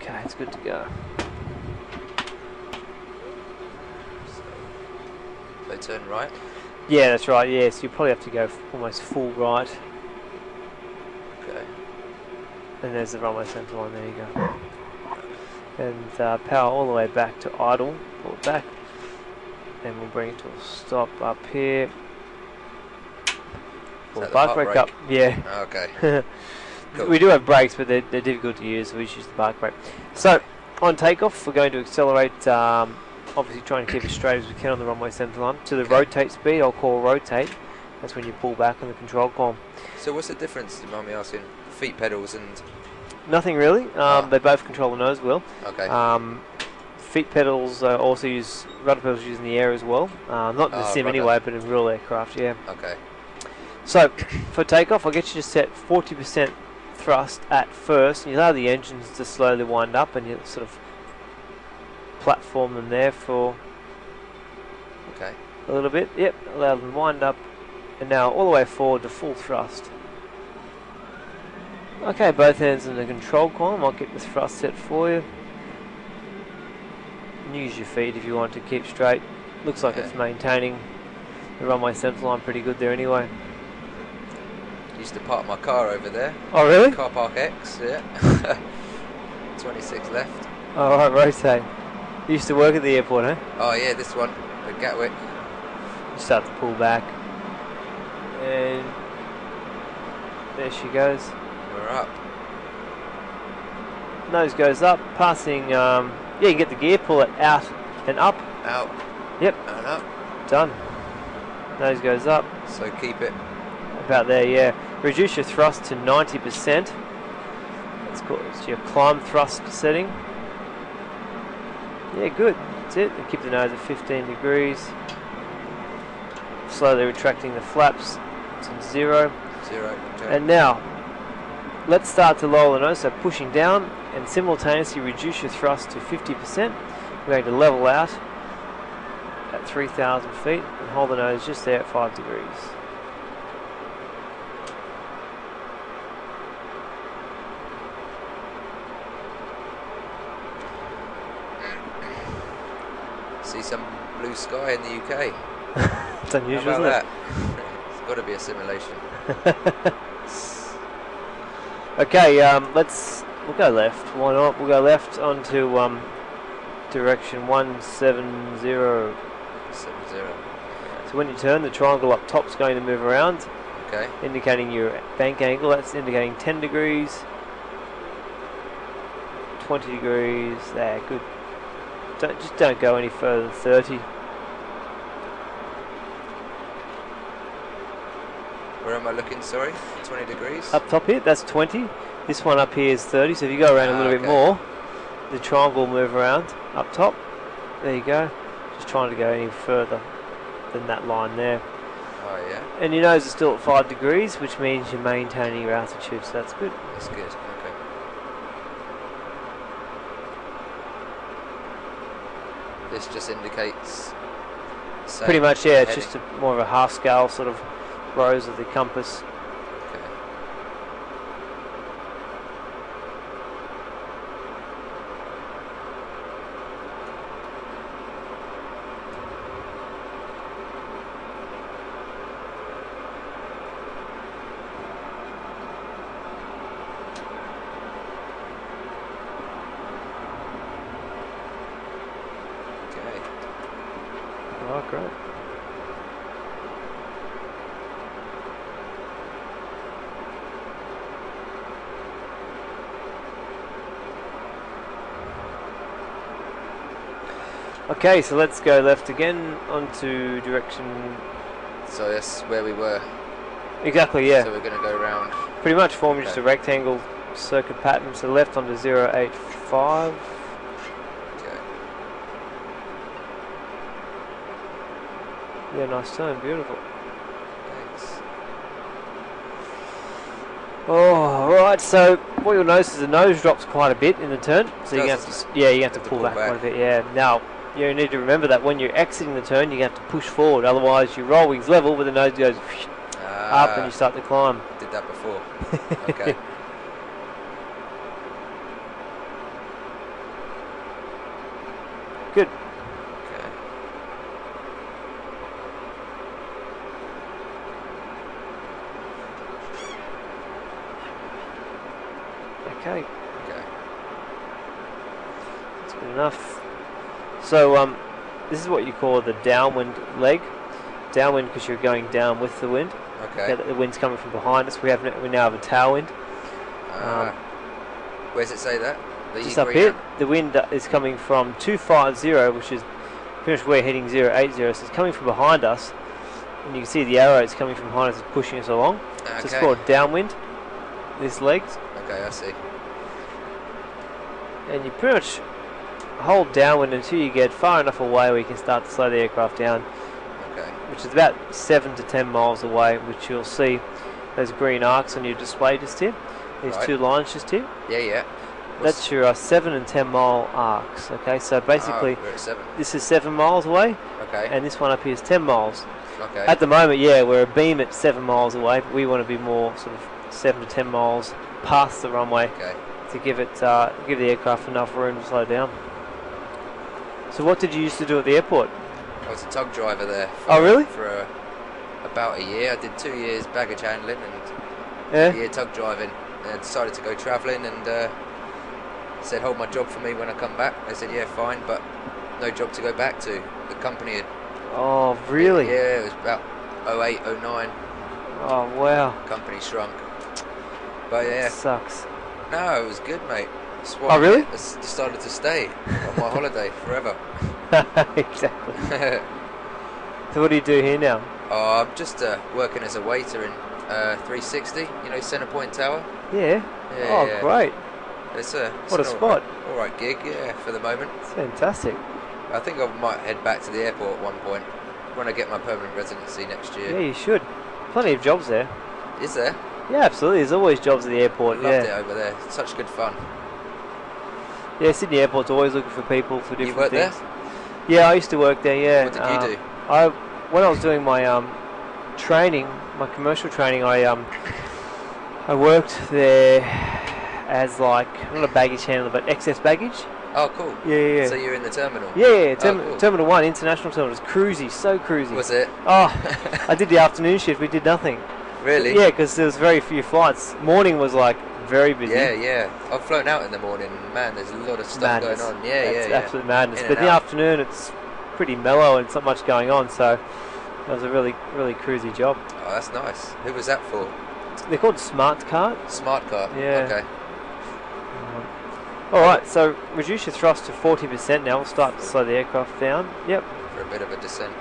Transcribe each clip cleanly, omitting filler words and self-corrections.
Okay, it's good to go. So turn right. Yeah, that's right. Yeah, so you probably have to go almost full right. Okay. And there's the runway centre line. There you go. And power all the way back to idle. Pull it back. And we'll bring it to a stop up here. Pull the park brake up. Yeah. Oh, okay. Cool. We do have brakes, but they're difficult to use, so we just use the park brake. So, on takeoff, we're going to accelerate, obviously trying to keep as straight as we can on the runway centre line. To the rotate speed, I'll call rotate. That's when you pull back on the control column. So what's the difference, do you mind me asking? Feet pedals and... Nothing really. They both control the nose wheel. Okay. Feet pedals also use, rudder pedals used in the air as well. Not in the sim anyway, but in real aircraft, yeah. Okay. So, for takeoff, I'll get you to set 40% thrust at first. You allow the engines to slowly wind up and you sort of platform them there for a little bit. Yep, allow them to wind up. And now all the way forward to full thrust. Okay, both hands in the control column. I'll get the thrust set for you. And use your feet if you want to keep straight. Looks like it's maintaining the runway centre line pretty good there anyway. Used to park my car over there. Oh really? Car park X, yeah. 26 left. Oh right, rotate. You used to work at the airport, eh? Oh yeah, this one, the Gatwick. You start to pull back. And there she goes. We're up. Nose goes up, passing, yeah, you can get the gear, pull it out and up. Out. Yep. And up. Done. Nose goes up. So keep it. About there, yeah. Reduce your thrust to 90%. It's your climb thrust setting. Yeah, good. That's it. And keep the nose at 15 degrees. Slowly retracting the flaps to 0. 0. Okay. And now, let's start to lower the nose, so pushing down and simultaneously reduce your thrust to 50%. We're going to level out at 3,000 feet and hold the nose just there at 5 degrees. See some blue sky in the UK. It's unusual, How isn't about it? that? It's got to be a simulation. Okay, we'll go left. Why not? We'll go left onto direction 170. 70. So when you turn, the triangle up top is going to move around, Okay. indicating your bank angle. That's indicating 10 degrees, 20 degrees. There, good. Just don't go any further than 30. Where am I looking, sorry? 20 degrees? Up top here, that's 20. This one up here is 30. So if you go around a little bit more, the triangle will move around up top. There you go. Just trying to go any further than that line there. Oh yeah. And your nose is still at 5 degrees, which means you're maintaining your altitude, so that's good. That's good. Okay. This just indicates. Pretty much, yeah. It's heading. just more of a half scale sort of rose of the compass. Okay. Oh, great. Okay, so let's go left again onto direction. So that's where we were. Exactly, yeah. So we're going to go around. Pretty much forming just a rectangle circuit pattern. So left onto 085. Okay. Yeah, nice turn, beautiful. Thanks. Oh, right. So what you'll notice is the nose drops quite a bit in the turn. So you have to, you have to pull back quite a bit. Yeah. Now you need to remember that when you're exiting the turn, you have to push forward. Otherwise, your roll wings level, but the nose goes up, and you start to climb. I did that before. Okay. Okay. Okay. That's good enough. So this is what you call the downwind leg. Downwind because you're going down with the wind. Okay. The wind's coming from behind us. We now have a tailwind. Where does it say that? Just up here, the wind is coming from 250, which is pretty much we're heading 080, so it's coming from behind us. And you can see the arrow is coming from behind us, it's pushing us along. Okay. So it's called downwind, this leg. Okay, I see. And you pretty much hold downwind until you get far enough away where you can start to slow the aircraft down. Okay. Which is about 7 to 10 miles away, which you'll see those green arcs on your display just here. These two lines just here. Yeah, yeah. That's your 7 and 10 mile arcs. Okay, so basically we're at 7. This is 7 miles away. Okay. And this one up here is 10 miles. Okay. At the moment, yeah, we're a beam at 7 miles away, but we want to be more sort of 7 to 10 miles past the runway to give it give the aircraft enough room to slow down. So what did you used to do at the airport? I was a tug driver there. For about a year. I did 2 years baggage handling and a year tug driving. And I decided to go travelling and said hold my job for me when I come back. They said yeah, fine, but no job to go back to. The company had... Oh, really? Yeah, it was about 08, 09. Oh, wow. Company shrunk. But yeah. That sucks. No, it was good, mate. Oh, really? I decided to stay on my holiday forever. Exactly. So what do you do here now? Oh, I'm just working as a waiter in 360, you know, Centrepoint Tower. Yeah. Yeah. Great. What a spot. Alright gig, yeah, for the moment. It's fantastic. I think I might head back to the airport at one point when I get my permanent residency next year. Yeah, you should. Plenty of jobs there. Is there? Yeah, absolutely. There's always jobs at the airport. I loved it over there. It's such good fun. Yeah, Sydney Airport's always looking for people for different You work things. there? Yeah, I used to work there, yeah. What did you do? When I was doing my training, my commercial training, I worked there as like, not a baggage handler, but excess baggage. Oh, cool. Yeah. So you're in the terminal? Yeah, cool. Terminal 1, International Terminal. It's cruisy, so cruisy. Was it? Oh, I did the afternoon shift, we did nothing. Really? Yeah, because there was very few flights. Morning was like very busy. Yeah. I've flown out in the morning. Man, there's a lot of stuff going on. Yeah. It's absolute madness. But in the afternoon, it's pretty mellow and not much going on. So it was a really, really cruisy job. Oh, that's nice. Who was that for? They're called Smart Cart. Smart Cart. Yeah. Okay. All right. So reduce your thrust to 40% now. We'll start to slow the aircraft down. Yep. For a bit of a descent.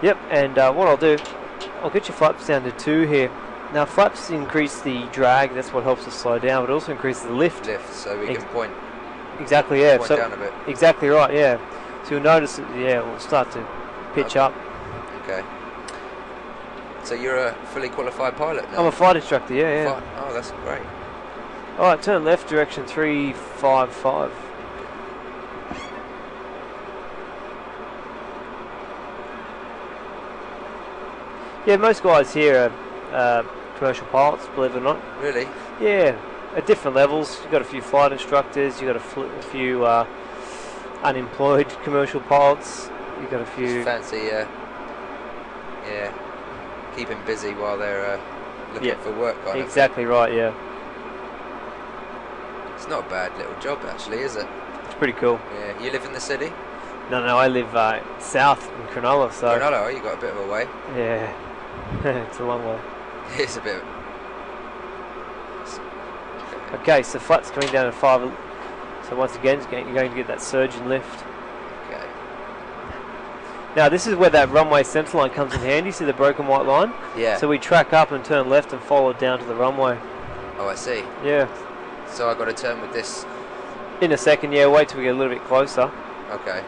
Yep. And what I'll do, I'll get your flaps down to 2 here. Now flaps increase the drag, that's what helps us slow down, but it also increases the lift. So we can point. Exactly, yeah. Point down a bit. Exactly right, yeah. So you'll notice that, yeah, we'll start to pitch up. Okay. So you're a fully qualified pilot now? I'm a flight instructor, yeah. Oh, that's great. Alright, turn left, direction 355. Yeah, most guys here are commercial pilots, believe it or not. Really? Yeah, at different levels. You've got a few flight instructors, you've got a few unemployed commercial pilots, you've got a few... Just fancy, keep them busy while they're looking for work. Exactly right, yeah. It's not a bad little job actually, is it? It's pretty cool. Yeah. You live in the city? No, I live south in Cronulla, so... Cronulla, you got a bit of a way. Yeah. It's a long way. It's a bit. Okay, so flat's coming down to 5. So once again, you're going to get that surge in lift. Okay. Now this is where that runway centre line comes in handy. See the broken white line? Yeah. So we track up and turn left and follow it down to the runway. Oh, I see. Yeah. So I got to turn with this. In a second, yeah. Wait till we get a little bit closer. Okay.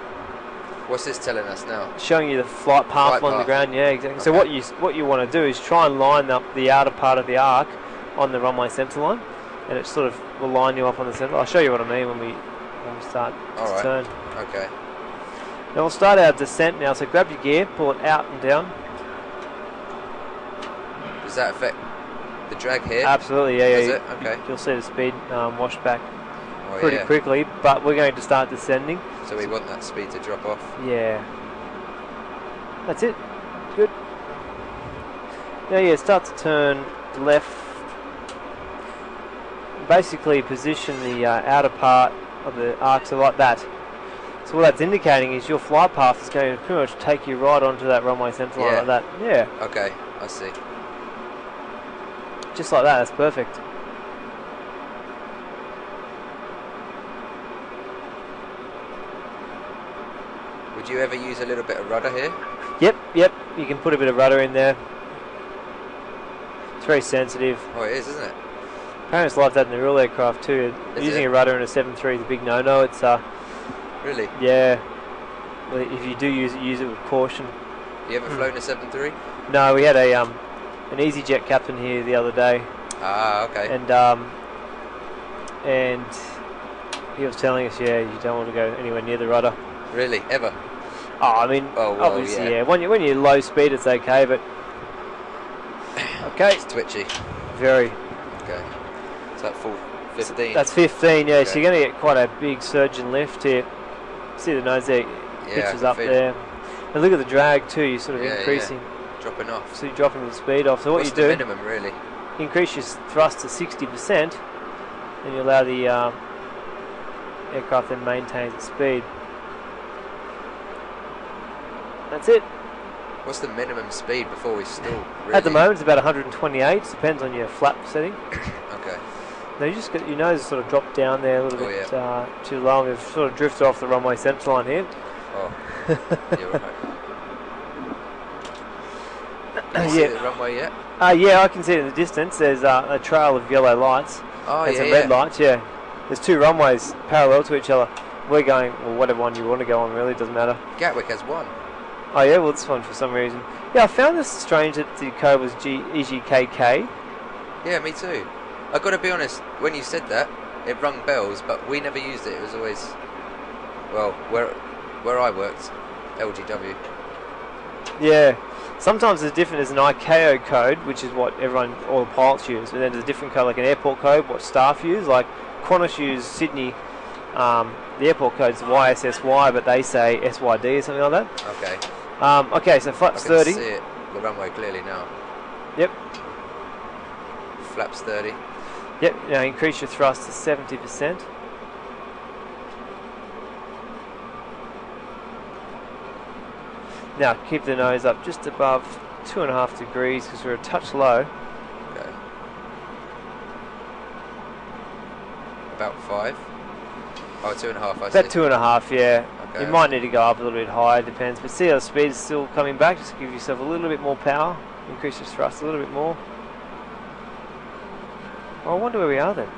What's this telling us now? Showing you the flight path on the ground. Yeah, exactly. Okay. So what you want to do is try and line up the outer part of the arc on the runway centre line, and it sort of will line you up on the centre. I'll show you what I mean when we start to turn. Okay. Now we'll start our descent now. So grab your gear, pull it out and down. Does that affect the drag here? Absolutely. Yeah. Does it? Okay. You'll see the speed wash back Oh, pretty quickly, but we're going to start descending. So we want that speed to drop off. Yeah. That's it. Good. Now, yeah, start to turn left. basically position the outer part of the arc, so like that. So what that's indicating is your flight path is going to pretty much take you right onto that runway centre line like that. Yeah. Okay, I see. Just like that, that's perfect. Would you ever use a little bit of rudder here? Yep. You can put a bit of rudder in there. It's very sensitive. Oh, it is, isn't it? Apparently it's like that in the real aircraft too. Using a rudder in a 7.3 is a big no-no. It's Really? Yeah. Well, if you do use it with caution. You ever flown a 7.3? No, we had an EasyJet captain here the other day. Ah, okay. And he was telling us, yeah, you don't want to go anywhere near the rudder. Really? Ever? Oh, I mean, obviously, yeah. When you're low speed, it's okay, but okay. It's twitchy. Very. Okay. Is that full 15? That's 15, yeah. Okay. So you're going to get quite a big surge in lift here. See the nose there, pitches up there. And look at the drag too. You're sort of increasing. Yeah. Dropping off. So you're dropping the speed off. So what What's you do? the minimum, really? Increase your thrust to 60%, and you allow the aircraft then maintains its speed. That's it. What's the minimum speed before we stall? Really? At the moment, it's about 128. Depends on your flap setting. Okay. Now you just get your nose sort of dropped down there a little bit too low. We've sort of drifted off the runway centre line here. Oh, you're right. Can you see the runway yet? Yeah, I can see it in the distance. There's a trail of yellow lights. Oh, and some red lights. Yeah. There's two runways parallel to each other. We're going, well, whatever one you want to go on, really doesn't matter. Gatwick has one. Oh yeah, well this one for some reason. Yeah, I found this strange that the code was EGKK. Yeah, me too. I've got to be honest, when you said that, it rung bells, but we never used it. It was always, well, where I worked, LGW. Yeah. Sometimes there's different. There's an ICAO code, which is what all the pilots use, and then there's a different code, like an airport code, what staff use. Like Qantas use Sydney. The airport code's YSSY, but they say SYD or something like that. Okay. Okay, so flaps 30. I can see it, the runway clearly now. Yep. Flaps 30. Yep. Now increase your thrust to 70%. Now keep the nose up just above 2.5 degrees because we're a touch low. Okay. About 5. Oh, 2.5. I see. About 2.5, yeah. Okay. You might need to go up a little bit higher, depends. But see how the speed is still coming back. Just give yourself a little bit more power. Increase your thrust a little bit more. Oh, I wonder where we are then.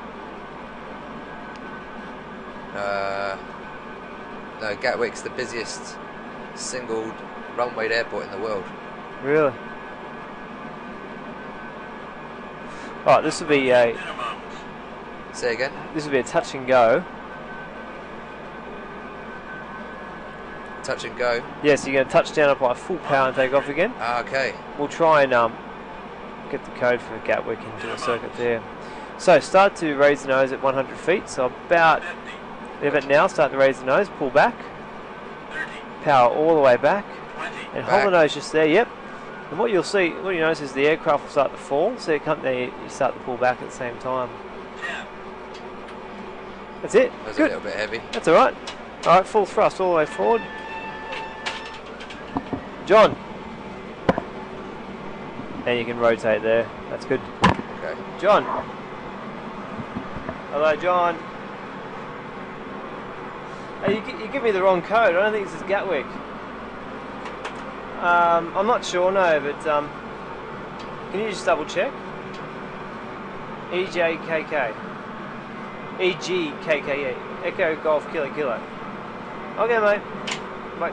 No, Gatwick's the busiest single runwayed airport in the world. Really? Alright, this will be a... Say again? This will be a touch and go. Touch and go? Yeah, so you're going to touch down up by full power and take off again. Ah, okay. We'll try and get the code for Gatwick and do a circuit there. So start to raise the nose at 100 feet. So about now, start to raise the nose, pull back. Power all the way back. And hold the nose just there, yep. And what you'll see, what you notice is the aircraft will start to fall. So you come there, you start to pull back at the same time. That's it. That was Good. a little bit heavy. That's alright. Alright, full thrust all the way forward. John. And you can rotate there. That's good. Okay. John. Hello, John. Hey, you give me the wrong code. I don't think this is Gatwick. I'm not sure, no, but can you just double check? EJKK. EGKK, yeah. Echo Golf Kilo Kilo. Okay, mate. Bye.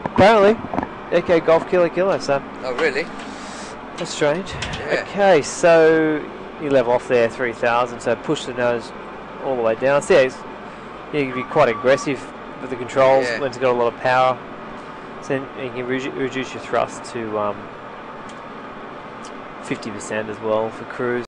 Apparently, Echo Golf Kilo Kilo, so. Oh, really? That's strange. Yeah. Okay, so you level off there 3,000, so push the nose all the way down. So yeah, you can be quite aggressive with the controls when it's got a lot of power. So you can reduce your thrust to 50% as well for cruise.